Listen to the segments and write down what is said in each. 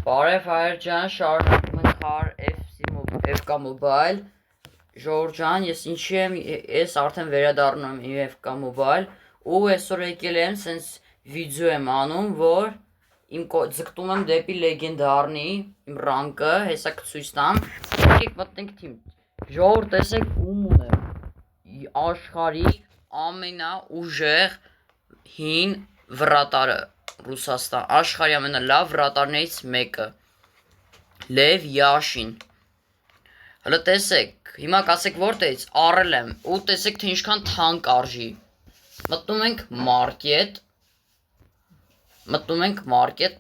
Բարև հայր ջան, շարունակում ենք խաղալ FK Mobile։ Ժողովուրդ ջան, ես արդեն վերադառնում եմ FK Mobile ու այսօր եկել եմ սենց վիդեո եմ անում, որ իմ ձգտում եմ դեպի լեգենդարնի իմ ռանկը, հեսա կցույց տամ։ Եկեք մտնենք թիմ։ Ժողովուրդ, տեսեք ում ունեմ աշխարհի ամենաուժեղ հին վրատարը Ռուսաստան, աշխարհի ամենալավ վրատարներից մեկը Լև Յաշին։ Հələ տեսեք, հիմա կասեք որտեղից առել եմ ու տեսեք թե ինչքան թանկ արժի։ Մտնում ենք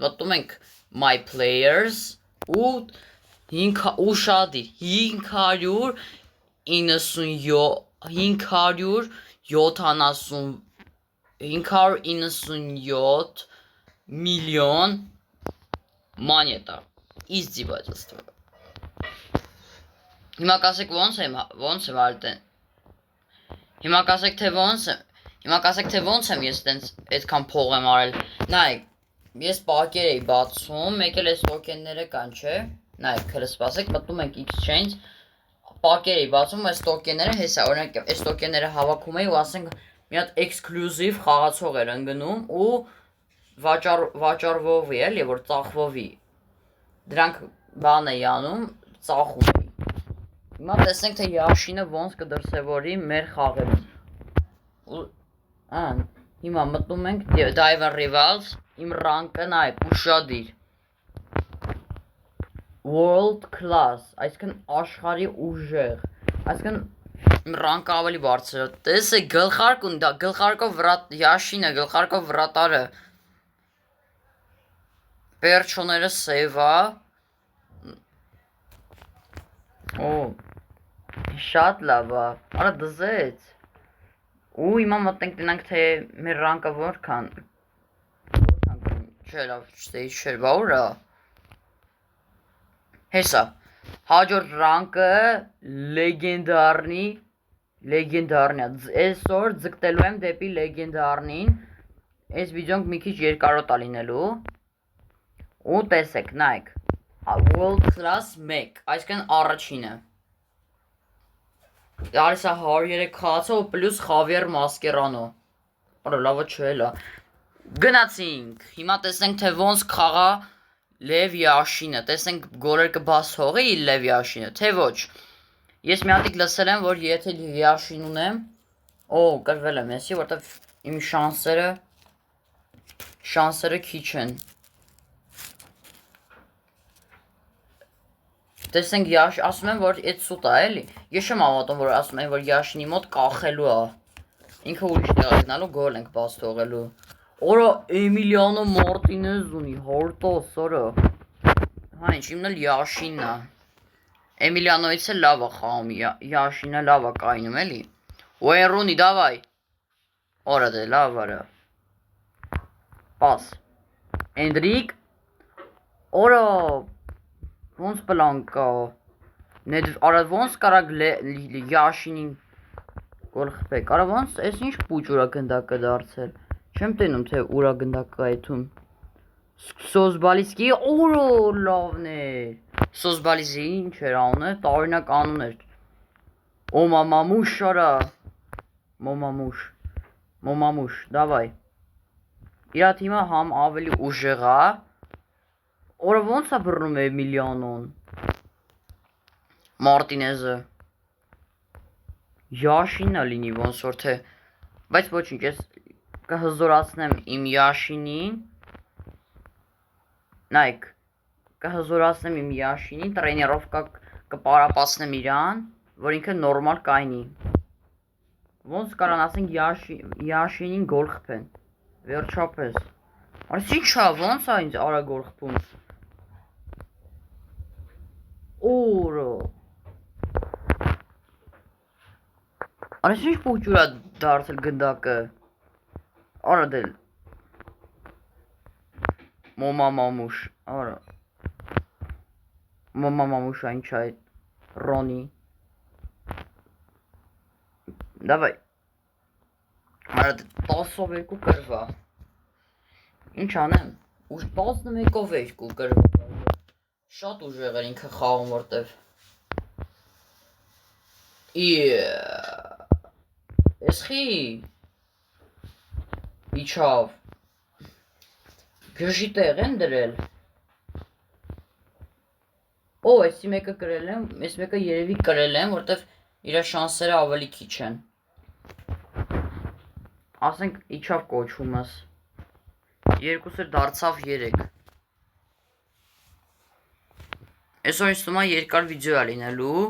մտնում ենք My Players ու 597 միլիոն մանետա։ Easy budget։ Հիմա կասեք ոնց եմ արդեն։ Հիմա կասեք թե ոնց եմ ես տենց այդքան փող եմ արել։ Նայեք, ես պակեր էի բացում, մեկ էլ այս տոկենները կան, չէ։ Նայեք, հələ սպասեք, մտնում ենք exchange, պակեր էի բացում, այս տոկենները հեսա, օրինակ այս տոկենները հավաքում էի ու ասենք մի հատ էքսկլյուզիվ խաղացող էր ընկնում ու վաճառվովի էլի, որ ծախվովի։ Դրանք բան էի անում, ծախում էի։ Հիմա տեսնենք թե Յաշինը ոնց կդրսևորի մեր խաղերում։ Հիմա մտնում ենք Diver Rivals, իմ ռանկը նայեք, ուշադիր։ World Class, այսինքն աշխարհի ուժեղ, այսինքն իմ ռանկը ավելի բարձր է։ Տեսեք գլխարկով Յաշինը, գլխարկով վրատարը։ Պերչոները սևա։ Օ, շատ լավ է, արա դզեց։ Ու հիմա մտնենք տնանք թե մեր ռանկը որքան չէ լավ, չէ, բա ուրա։ Հեսա, հաջորդ ռանկը լեգենդարնի է, այսօր ձգտելու եմ դեպի լեգենդարնին, այս վիդեոն մի քիչ երկարոտ է լինելու, ու տեսեք, նայեք, World Class 1, այսինքն առաջինը, արես է 103 խաղացող պլյուս Խավիեր Մասկերանո, արա լավը չէ լա, գնացինք, հիմա տեսնենք թե ոնց կխաղա Լև Յաշինը, տեսնենք գոլեր կբաց հողի Լև Յաշինը, թե ոչ, ես մի հատիկ լսել եմ, որ եթե Լև Յաշին ունեմ, կրվել եմ եսի, որտև իմ շանսերը քիչ են, տեսնենք ասում եմ, որ էդ սուտ է էլի, ես չեմ ավատում, որ ասում եմ, որ Յաշինի մոտ կախելու է, ինքը ուրիշ տեղ գնալու գոլ ենք բաց թողելու, Օրա Էմիլիանո Մարտինեզ ունի, հորտոս, օրը, հա ինչ, իմն էլ Յաշինն է, Էմիլիանոից է լավ է խաղում, Յաշինը լավ է կայնում էլի, Ուեն Ռունի, դավայ, օրա դե, լավ արա, պաս, Էնդրիկ, օրա, ոնց պլան կա, արա ոնց կարակ Յաշինին գոլ խպեք, արա ոնց, ես ինչ պուչ ուրա գնդակը դարձել, չեմ տենում թե ուրա գնդակը այդում, Սոզբալիսկի, օրո լավն էր, Սոզբալիսի ինչ էր անունը, տարօրինակ անուն էր, Օմամամուշ արա, Մոմամուշ, դավայ, իրա թիմը համ ավելի ուժեղ է, օրը ոնց է բռնում է Էմիլիանոն, Մարտինեզը, Յաշինն է լինի ոնց որ թե, բայց ոչինչ, ես կհզորացնեմ իմ Յաշինին, նայք, կհզորացնեմ իմ Յաշինին, տրենիրովկա կպարապացնեմ իրան, որ ինքը նորմալ կայնի, ոնց կարան ասենք Յաշինին գոլ խպեն, վերջապես, արս ինչ է, ոնց է ինձ արա գոլ խպում, օրը, արս ինչ պուչ ուրա դարձել գնդակը, արա դել, Մոմամամուշ, արա, Մոմամամուշ այն չէ այդ, Ռոնի, դավայ, արա 10-2 կրվա, ինչ անեմ, 11-2 կրվա, Շատ ուժեղ էր ինքը խաղում, որտեվ Էսխի իջավ գժի տեղ են դրել։ Օ, էսի մեկը կրել եմ, ես մեկը երևի կրել եմ, որտեվ իր շանսերը ավելի քիչ են։ Ասենք իջավ կոչումս։ 2-ը դարձավ 3։ Այսօր ինձ թվում է երկար վիդեո է լինելու։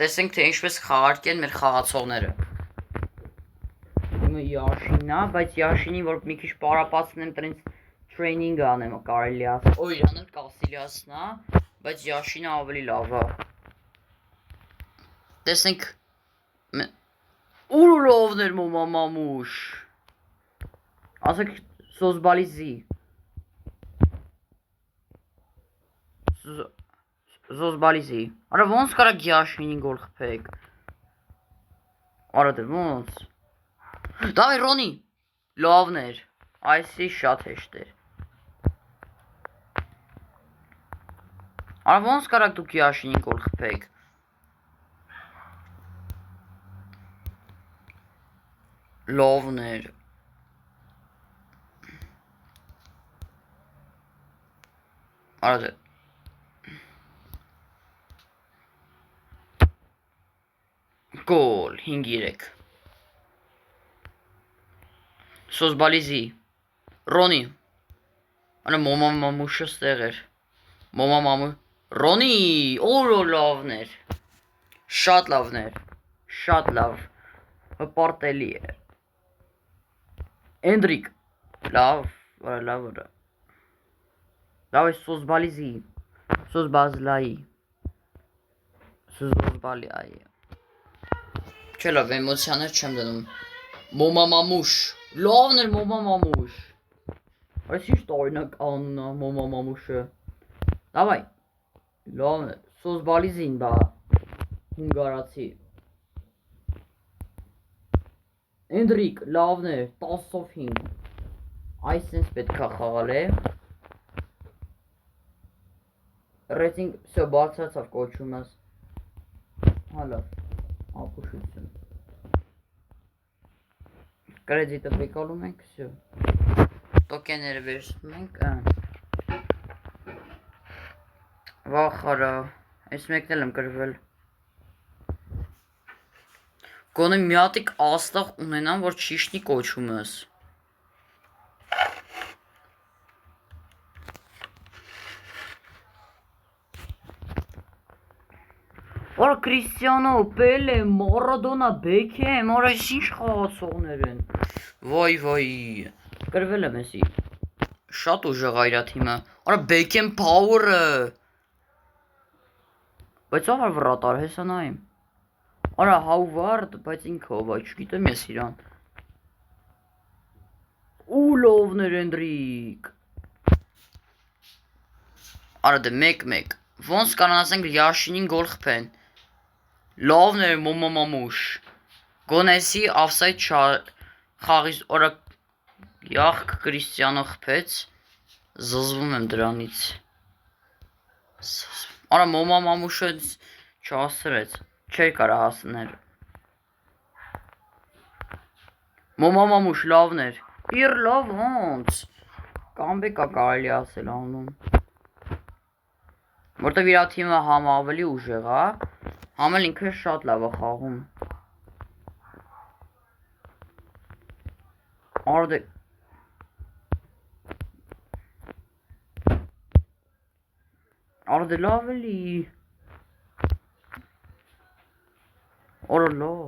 Տեսենք թե ինչպես խաղարկեն մեր խաղացողները։ Իմը Յաշինն է, բայց Յաշինին որ մի քիչ պարապացնեմ տրենց տրեյնինգ անեմ կարելի ասել։ Օ, իրան էլ Կասիլիասն է, բայց Յաշինը ավելի լավ է։ Տեսենք Ուր լավներ մամամուշ։ Ասեք Սոզբալիզի։ Զոզբալիզի։ Արա ոնց կարա Յաշինին գոլ խփեք։ Արա դե ոնց։ Դավայ Ռոնի։ Լավներ։ Այսի շատ հեշտ էր։ Արա ոնց կարաք դուք Յաշինին գոլ խփեք։ Լավներ։ Արա դե Գոլ 5-3 Սոզբալիզի Ռոնի Արա մոմամամուշը ստեղ էր Մոմամամու Ռոնի Օր լավներ Շատ լավներ Շատ լավ Հպարտելի է Էնդրիկ Լավ Լավ Լավ է Սոզբալիզի Սոզբազլայի Սոզբալիայի Չէ լավ էմոցիաներ չեմ դնում Մոմամամուշ Լավներ մոմամամուշ Այս ինչ տարինակ անունն է մոմամամուշը Դավայ Լավներ Սոզբալիզին բա Հունգարացի Էնդրիկ լավներ 10-5 Այս սենց պետք է խաղալ է Ռեյտինգ всё բարձրացավ կոչումս Հալավ ապուշություն Կրեդիտը բեկալում ենք всё Տոկենները վերցնում ենք Վախարա Այս մեկն էլ եմ կրվել Գոնե մի հատիկ աստղ ունենամ, որ ճիշտնի կոչումս Որա Կրիստիանո, Պելե, Մարադոնա, Բեքեմ, որա այս ինչ խաղացողներ են Վայ վայ Կրվել եմ էսի Շատ ուժեղ է իրա թիմը Որա Բեքեմ Փաուրը Բայց ով է վրատար, հեսա նայեմ Արա Հավարդ, բայց ինքը ով է, չգիտեմ ես իրան Ու լավներ Էնդրիկ Արա դե 1-1 Ոնց կանանացենք Յաշինին գոլ խփեն Լավներ մոմամամուշ Գոնեսի ավսայդ խաղից օրա Յախք Կրիստիանո խփեց Զզվում եմ դրանից Արա մոմամամուշը չհասրեց Չէր կարա հասներ Մոմամամուշ լավներ Իր լավ ոնց Կամբեկա կարելի ասել անում Որտև իրա թիմը համ ավելի ուժեղ է Համ էլ ինքը շատ լավ է խաղում Արդե Արդե լավ էլի Օրա լավ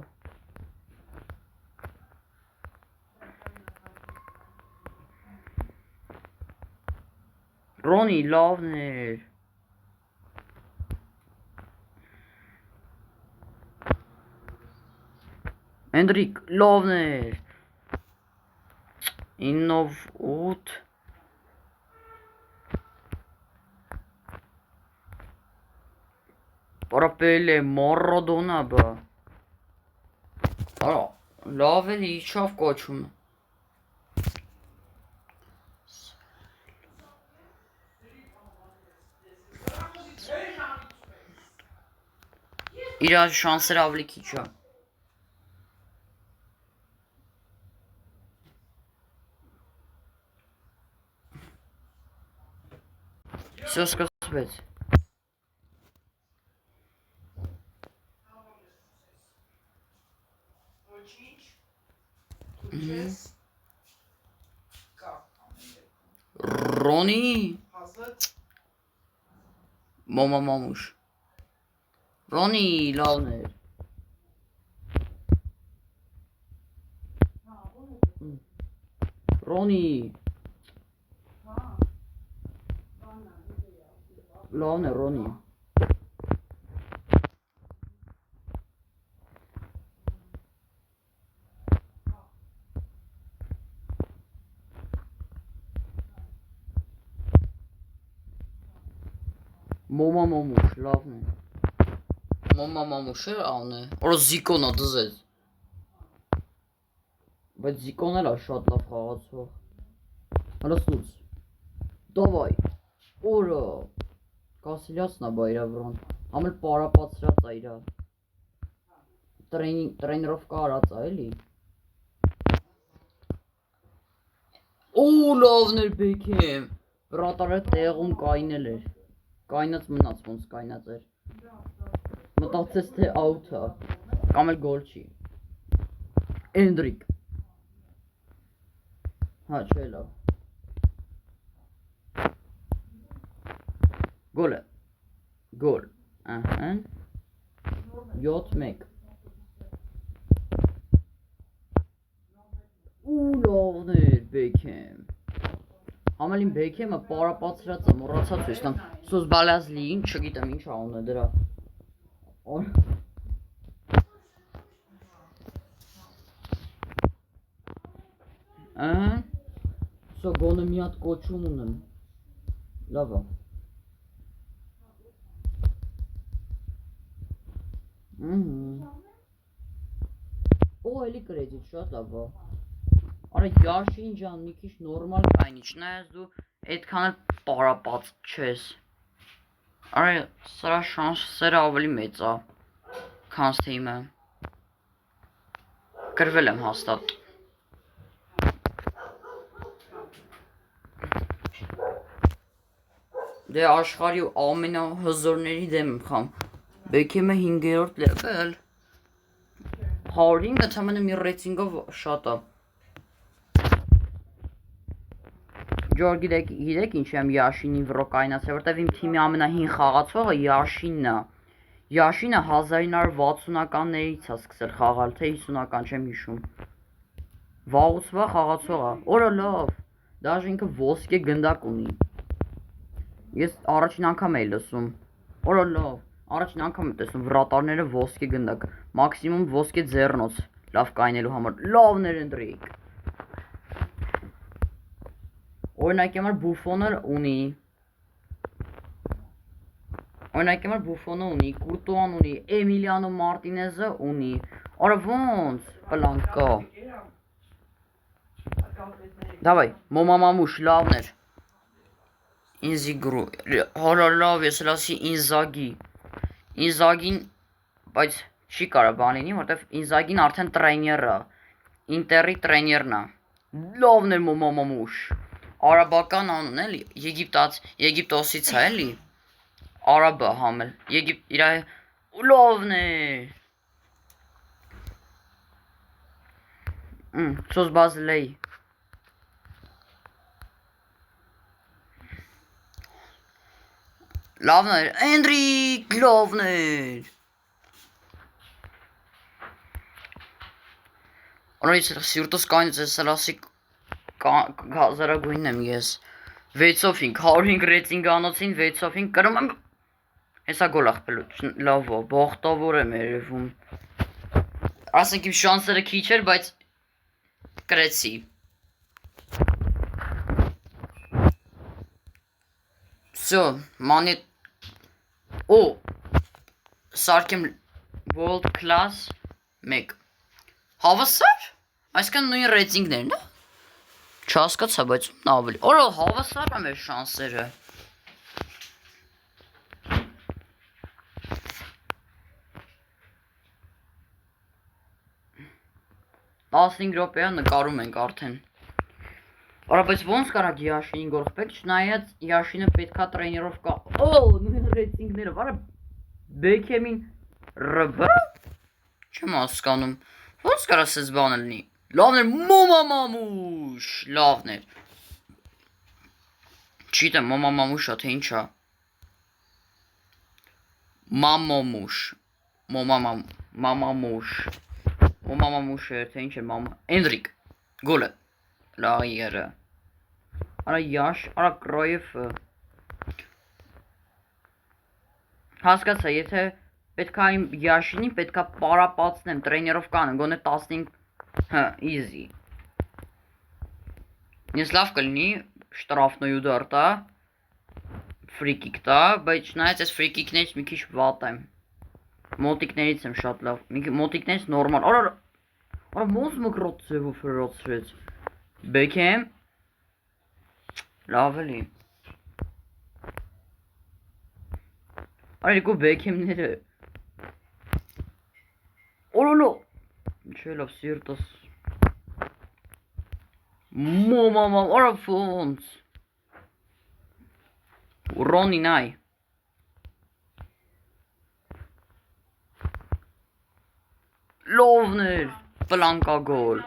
Ռոնի լավներ Էնդրիկ լավներ 9-8 Պարապել է Մարադոնա բա Արա լավ էլի իջավ կոչում իր շանսերը ավելի քիչ է։ Всё սկսվեց։ Ռոնի Մոմա մամուշ Ռոնի լավն էր Ռոնի լավն է Ռոնի Մոմա մամուշ լավն է Մոմա մամուշը ան է Որը Զիկոնը դզեց Բայց Զիկոն էլ է շատ լավ խաղացող Հլսուց Դավայ Որը Կասիլյասն է բա իրա վրան Համել պարապացրած է իրա Տրեյներովկա արած է էլի Ու լավն էր Բեքեմ Վրատարը տեղում կայնել էր Կայնած մնաց ոնց կայնած էր Մտածեց թե աութ է Կամ էլ գոլ չի Էնդրիկ Հա չէ լավ Գոլ է Գոլ Ահա 7-1 Ու լավն էր Բեքեմ Համելին Բեքեմը պարապացրած է մոռացած ես տամ Սոս բալազլին չգիտեմ ինչ անուն է դրա Ահա Սո գոնը մի հատ կոչում ունեմ Լավ է Օ էլի կրեդիտ շատ լավ է Արա Յաշին ջան մի քիչ նորմալ կայնի չնայած դու այդքան էլ պարապած չես Արա սրա շանսերը ավելի մեծ է քան թիմը Գրվել եմ հաստատ Դե աշխարհի ամենահզորների դեմ եմ խամ Բեքեմը 5-րդ լեվել 105-ը թամանը մի ռեյտինգով շատ է Ջոր գիտեք ինչ եմ Յաշինի վրո կայնացել որտեվ իմ թիմի ամենահին խաղացողը Յաշինն է Յաշինը 1960-ականներից է սկսել խաղալ թե 50-ական չեմ հիշում Վաղուց վաղ խաղացող է Օրա լավ Դաժե ինքը ոսկե գնդակ ունի Ես առաջին անգամ էի լսում Օրա լավ Առաջին անգամ եմ տեսնում վրատարները ոսկե գնդակ Մաքսիմում ոսկե ձեռնոց Լավ կայնելու համար Լավն էր Էնդրիկ Օրինակ համար Բուֆոնը ունի Օրինակ համար Բուֆոնը ունի Կուրտուան ունի Էմիլիանո Մարտինեզը ունի Արա ոնց պլանկա Դավայ Մոմա մամուշ լավն էր Ինզիգրու Հորա լավ ես լասի Ինզագի Ինզագին բայց չի կարա բան լինի որտեվ Ինզագին արդեն տրեյներ է Ինտերի տրեյներն է Լավն էր Մոմա մամուշ Արաբական անուն էլի Եգիպտոսից է էլի Արաբը համել իրա լավն է Սոս բազլեի Լավն էր Էնդրիկ լավն էր Օրից սիրտոս կայնից ես սլասի Գազարագույնն եմ ես 6-ով 5 105 ռեյտինգ անոցին 6-ով 5 կրում եմ Հեսա գոլ ախպելու լավ է բախտավոր եմ երևում Ասենք իմ շանսերը քիչ էր բայց կրեցի Всё մանետ Օ Սարքեմ World Class 1 Հավասար Այսքան նույն ռեյտինգներն է Չհասկացա բայց ավելի Օրա հավասար է մեր շանսերը 15 րոպեա նկարում ենք արդեն։ Արա, բայց ոնց կարա Յաշինին գորխ պետք, չնայած Յաշինը պետքա տրեյներովկա։ Օ, նույն ռեյտինգները, արա Բեքեմին ՌԲ։ Չեմ հասկանում։ Ոնց կարա սենց բանը լինի։ Լավն էր, մոմամամուշ, լավն էր։ Չիտեմ մոմամամուշա, թե ինչա։ Մամամուշ, մամամուշ, մոմամամուշ է, թե ինչ է մամա։ Էնդրիկ, գոլը, լայերը։ Արա Յաշ, արա Կրոյևը։ Հասկացա, եթե պետքա իմ Յաշինին պետքա պարապացնեմ տրեյներովկանը, գոնե 15, easy։ Ես լավ կլինի, շտրաֆնոյ ուդար տա, ֆրիկիկ տա, բայց չնայած ես ֆրիկիկներից մի քիչ վատ եմ։ Մոտիկներից եմ շատ լավ, մոտիկներից նորմալ, արա ոնց մկրոտ ձևով հրացրեց։ Բեքեմ, լավ էլի։ Արա երկու Բեքեմները։ Օրոլո, չէ լավ սիրտս։ Մոմամամ, արա ոնց։ Ռոնին այ։ Լովն էր, պլանկագոլ։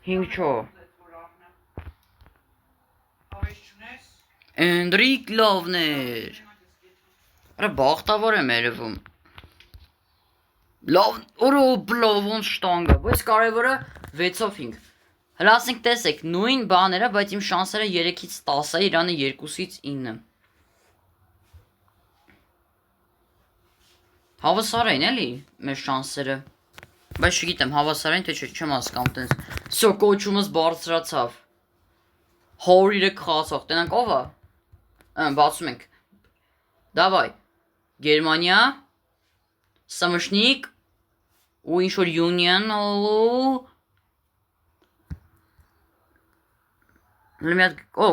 Հինգ չո։ Էնդրիկ լավն էր։ Արա բաղտավոր եմ երևում։ Լավ, օրո բլավոն շտանգը, բայց կարևորը 6-ով 5։ Հələ ասենք տեսեք, նույն բաները, բայց իմ շանսերը 3-ից 10 է, Իրանը 2-ից 9։ Հավասար են էլի մեր շանսերը։ Բայց չգիտեմ, հավասար են, թե չեմ հասկանում տենց։ Սո կոչումս բարձրացավ։ 103 խաղացող, տենանք ով է։ Բացում ենք։ Դավայ։ Գերմանիա, Սամշնիկ, ու ինչ-որ Union,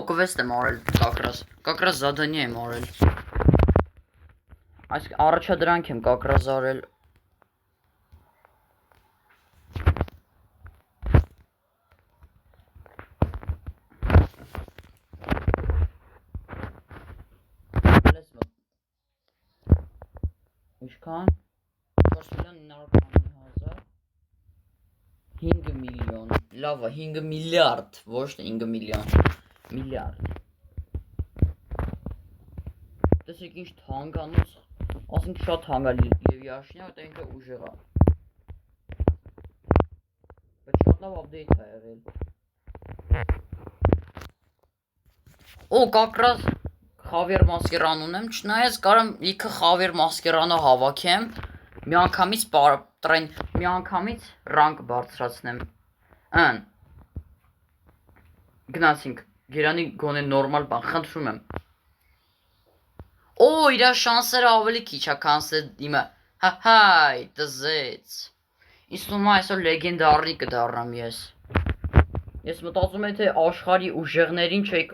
կվեստ եմ արել, կակրաս զադանյա եմ արել, այս առաջադրանք եմ կակրաս արել, ինչքան, 4.900.000, 5 միլիոն, լավա, 5 միլիարդ, ոչ թե 5 միլիոն, միլիարդ, տեսեք ինչ թանգանոց, ասենք շատ թանգա և Յաշինյա, դա ինքը ուժեղա, բայց շատ լավ ապդեյթ է եղել, օ, կակրաս, Խավիեր Մասկերան ունեմ, չնայած կարամ իքը Խավիեր Մասկերանը հավաքեմ, միանգամից ռանկ բարձրացնեմ, գնացինք, գերանի գոնե նորմալ բան, խնդրում եմ, օ, իրա շանսերը ավելի քիչ է, քանսը իմը, հայ, տզեց, ինձ թվում է այսօր լեգենդարնի կդառնամ ես մտածում եմ, թե աշխարհի ուժեղներին չեք,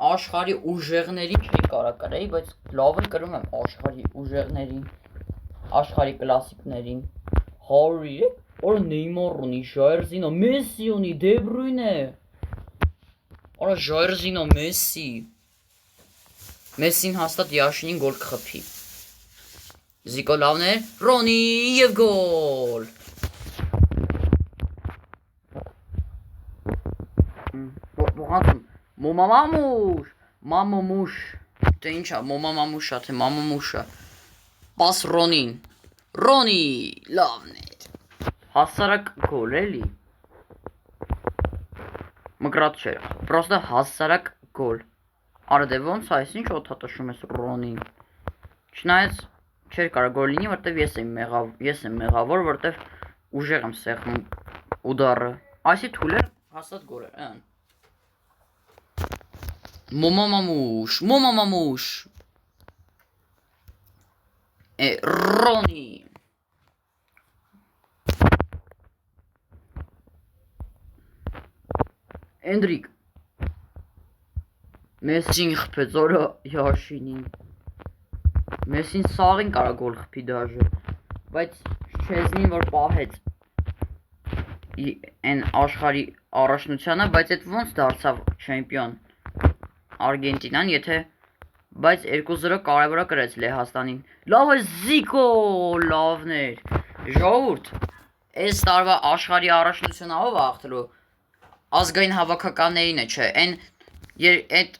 աշխարհի ուժեղներին չի կարա կրեի, բայց լավ էլ կրում եմ աշխարհի ուժեղներին, աշխարհի կլասիկներին, 103, օրը Նեյմար ունի, Ժայրզինո, Մեսսի ունի, Դեբրույնե, օրը Ժայրզինո, Մեսսի, Մեսսին հաստատ Յաշինին գոլ կխփի, Զիկո լավն է, Ռոնի և գոլ, ողանցում, մամամուշ, թե ինչա, մոմամամուշա, թե մամամուշա, պաս Ռոնին, Ռոնի, լավն էր, հասարակ գոլ էլի, մկրատ չէ, պրոստը հասարակ գոլ, արա դե ոնց այս ինչ օթատշում ես Ռոնին, չնայած չեր կարա գոլ լինի, որտև ես եմ մեղավոր, որտև ուժեղ եմ սեղմում ուդարը, այսի թուլեր հաստատ գոլ է, մոմամամուշ, Ռոնի, Էնդրիկ, Մեսսին խփեց, օրը Յաշինին, Մեսին սաղին կարա գոլ խփի դաժե, բայց Չեզնին որ պահեց այն աշխարհի առաջնությանը, բայց այդ ոնց դարձավ չեմպիոն Արգենտինան, եթե բայց 2-0 կարևորա կրեց Լեհաստանին։ Լավ է Զիկո, լավներ։ Ժողովուրդ, այս տարվա աշխարհի առաջնությունը ով ախտելու ազգային հավաքականներին է, չէ, այդ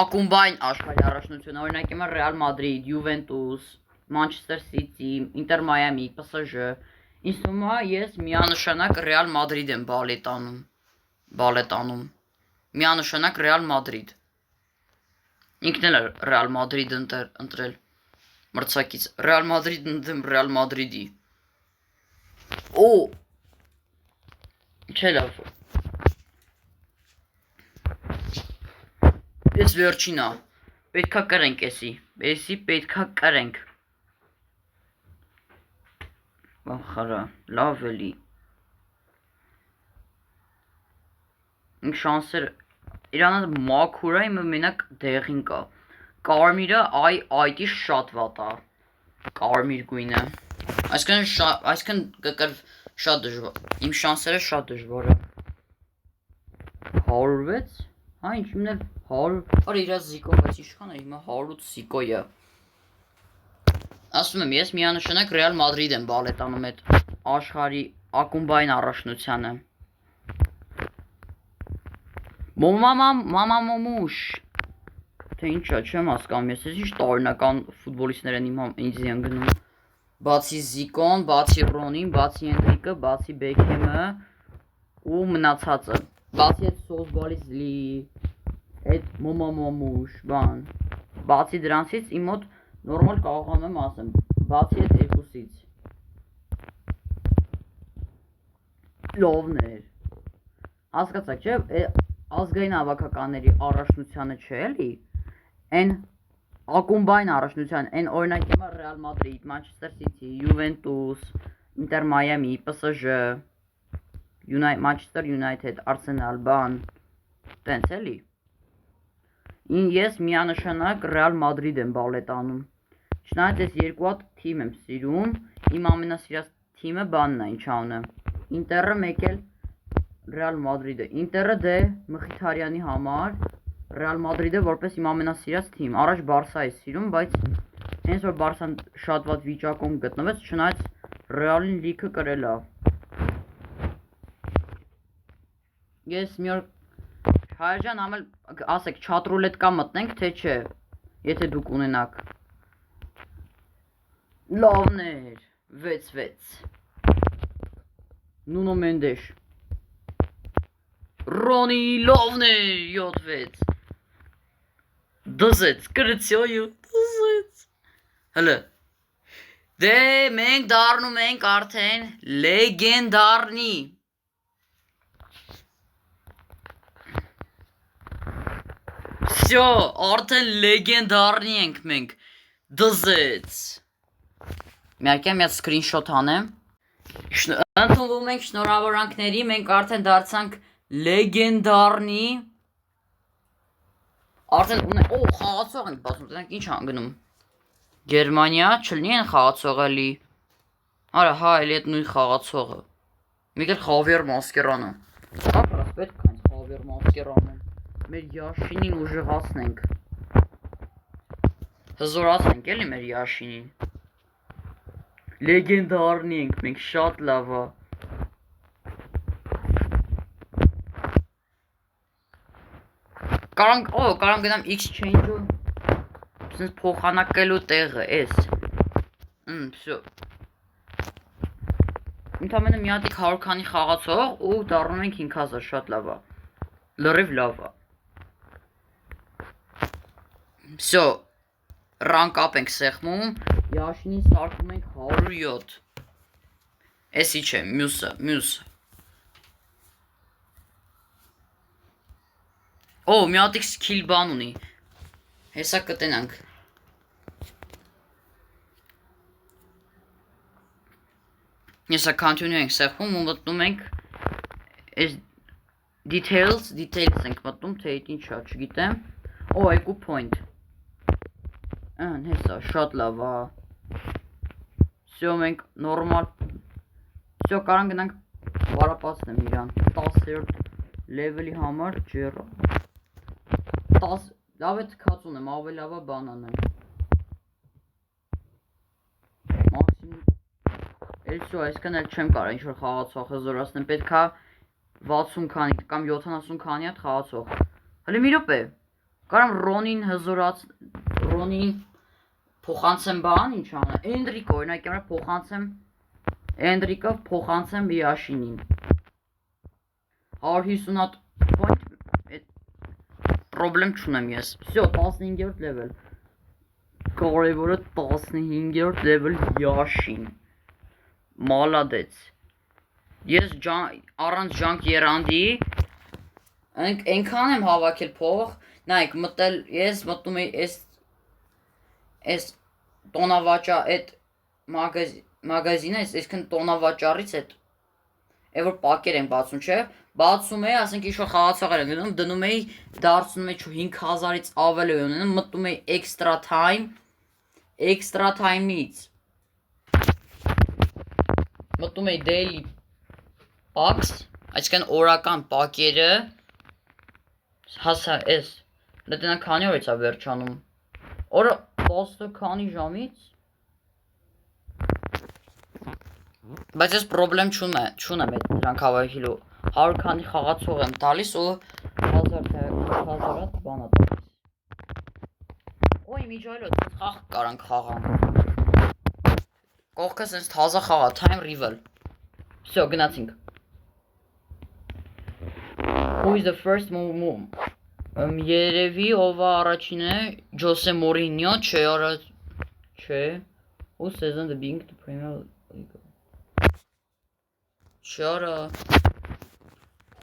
ակումբային աշխարհի առաջնությունը, օրինակ հիմա Ռեալ Մադրիդ, Յուվենտուս, Մանչեսթեր Սիթի, Ինտեր Մայամի, PSG, ինձ թվում է ես միանշանակ Ռեալ Մադրիդ եմ բալետանում, միանշանակ Ռեալ Մադրիդ, ինքն էլ Ռեալ Մադրիդ ընտրել, մրցակից, Ռեալ Մադրիդ ընդդեմ Ռեալ Մադրիդի, չէ լավ, ես վերջինա, պետքա կրենք էսի պետքա կրենք, վախարա, լավ էլի, ինք շանսեր, իրանատ մաքուրա իմը մենակ դեղին կա, կարմիրը այդի շատ վատ է, կարմիր գույնը, այսքան կկրվ շատ դժվար, իմ շանսերը շատ դժվար է, 106, հա ինչ իմն էլ 100, արի իրա Զիկոն, բայց իշխան է հիմա 108 Զիկոյը, ասում եմ ես միանշանակ Ռեալ Մադրիդ եմ բալետանում այդ աշխարհի ակումբային առաջնությանը, մամամուշ, թե ինչա չեմ հասկանում ես ինչ տարօրինական ֆուտբոլիստներ են ինձ են գնում, բացի Զիկոն, բացի Ռոնին, բացի Էնրիկը, բացի Բեքհեմը ու մնացածը, բացի այդ Սոզբալիզլի, այդ մամամուշ, բան, բացի դրանցից իմ մոտ նորմալ կարողանում եմ ասեմ, բացի այդ երկուսից, լովներ, հասկացաք չէ, ազգային հավաքականների առաջնությանը չէ էլի, այն ակումբային առաջնության, այն օրինակ հիմա Ռեալ Մադրիդ, Մանչեսթեր Սիթի, Յուվենտուս, Ինտեր Մայամի, PSG, Մանչեսթեր Յունայթեդ, Արսենալ, բան, տենց էլի, ես միանշանակ Ռեալ Մադրիդ եմ բալետանում, չնայած ես երկու հատ թիմ եմ սիրում, իմ ամենասիրած թիմը բանն է, ինչ անունը, Ինտերը մեկ էլ Ռեալ Մադրիդը, Ինտերը դե Մխիթարյանի համար, Ռեալ Մադրիդը որպես իմ ամենասիրած թիմ, առաջ Բարսա է սիրում, բայց հենց որ Բարսան շատ վատ վիճակում գտնվեց, չնայած Ռեալին լիքը կրել է, ես մի օր Հայրջան ամել, ասեք, չատրուլետկա մտնենք, թե չէ, եթե դուք ունենաք, լավներ, 6-6, Նունո Մենդեշ, Ռոնի, լավներ, 7-6, դզեց, կրծյոյու, դզեց, հլը, դե մենք դարնում ենք արդեն լեգենդարնի, Всё, արդեն լեգենդարնի ենք մենք, դզեց, միարկյա մի հատ սկրինշոտ անեմ, ընդունվում ենք շնորհավորանքների, մենք արդեն դարձանք լեգենդարնի, արդեն ունենք, խաղացող ենք բացում, տնենք ինչ անգնում, Գերմանիա, չլնի են խաղացող էլի, արա հա էլի էտ նույն խաղացողը, մեկ էլ Խավիեր Մասկերանը, ապրաս պետք հենց Խավիեր Մասկերանը, մեր Յաշինին ուժեղացնենք, հզորացնենք էլի մեր Յաշինին, լեգենդարնի ենք մենք, շատ լավա, կարամ գնամ X-Change-ը, սենց փոխանակելու տեղը, ես, վсё, ընդամենը մի հատիկ 100 քանի խաղացող ու դառնում ենք 5000, շատ լավա, լրիվ լավա, վсё, ռանկապ ենք սեղմում, Յաշինին սարկում ենք 107, էսի չէ, մյուսը, մի հատիկ սքիլ բան ունի, հեսա կտենանք, հեսա continue ենք սեղմում ու մտնում ենք, այս details ենք մտնում, թե իտ ինչա, չգիտեմ, 2 point, Հեսա, շատ լավ է։ Всё, մենք նորմալ։ Всё, կարան գնանք բարապացնեմ իրան 10-րդ լեվելի համար ջեռը 10 լավ է թքած ունեմ, ավելի լավ է բան անեմ։ Մաքսիմում Էլսո, այսքան էլ չեմ կարող ինչ-որ խաղացող հզորացնեմ, պետք է 60 քանի կամ 70 քանի հատ խաղացող։ Հələ մի րոպե։ Կարամ Ռոնին փոխանցեմ բան, ինչ անեմ։ Էնդրիկ օրինակ յամա փոխանցեմ Էնդրիկով փոխանցեմ Յաշինին։ 150 հատ point պրոբլեմ չունեմ ես։ Всё, 15-րդ level։ Կարևորը 15-րդ level Յաշին։ Մալադեց։ Ես առանց ջանք երանդի այնքան եմ հավաքել փող, նայեք, ես մտնում եի այս տոնավաճա այդ մագազինը, այսքան տոնավաճառից այդ որ պակեր են բացում, չէ՞։ Բացում էի, ասենք ինչ-որ խաղացողներ են գնում, դնում էի, դարձնում էի 5000-ից ավել էի ունենում, մտնում էի extra time-ից մտնում էի daily packs, այսինքն օրական պակերը հասա էս լետնա քանի օրից է վերջանում։ Օրը 10 քանի ժամից բայց ես պրոբլեմ չունեմ այդ դրանք հավաքելու 100 քանի խաղացող եմ տալիս ու 1000 հատ բան է տալիս։ Ոյ միջայլոց խաղ կարանք խաղանք։ Կողքը sense թազա խաղա, time rival։ Всё, գնացինք։ Who is the first move? Երևի ով է առաջինը, Ջոսե Մորինյո, չէ, who season the being to Premier League? Չարա,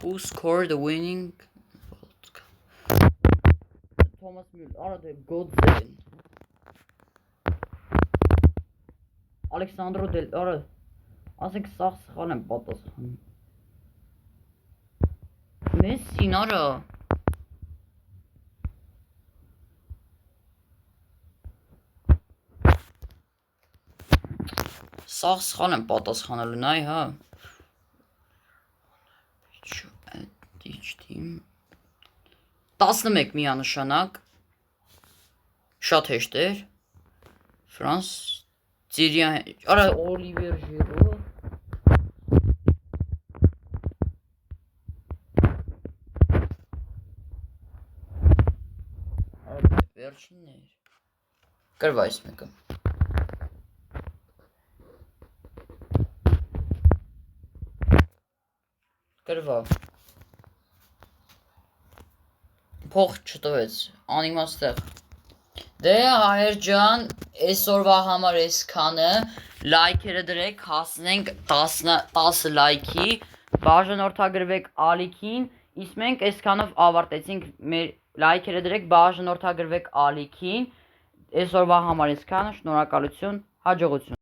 who scored the winning? Thomas Müller, արա դե Godzen։ Ալեքսանդրո դել, արա, ասենք սաղ սխալ եմ պատասխանում։ Մեսսին, արա։ Սաղ սխալ եմ պատասխանելու, նայ, հա։ 11 միանշանակ, շատ հեշտ էր, Ֆրանս, Ծիրիա, արա Օլիվեր Ժիրո, վերջինն էր, կրվա այս մեկը, կրվա, փող չտվեց, անիմաստեղ, դե հայեր ջան, այսօրվա համար այսքանը, լայքերը դրեք, հասնենք 10 լայքի, բաժանորդագրվեք ալիքին, իսկ մենք այսքանով ավարտեցինք մեր լայքերը դրեք, բաժանորդագրվեք ալիքին, այսօրվա համար այսքանը, շնորհակալություն, հաջողություն։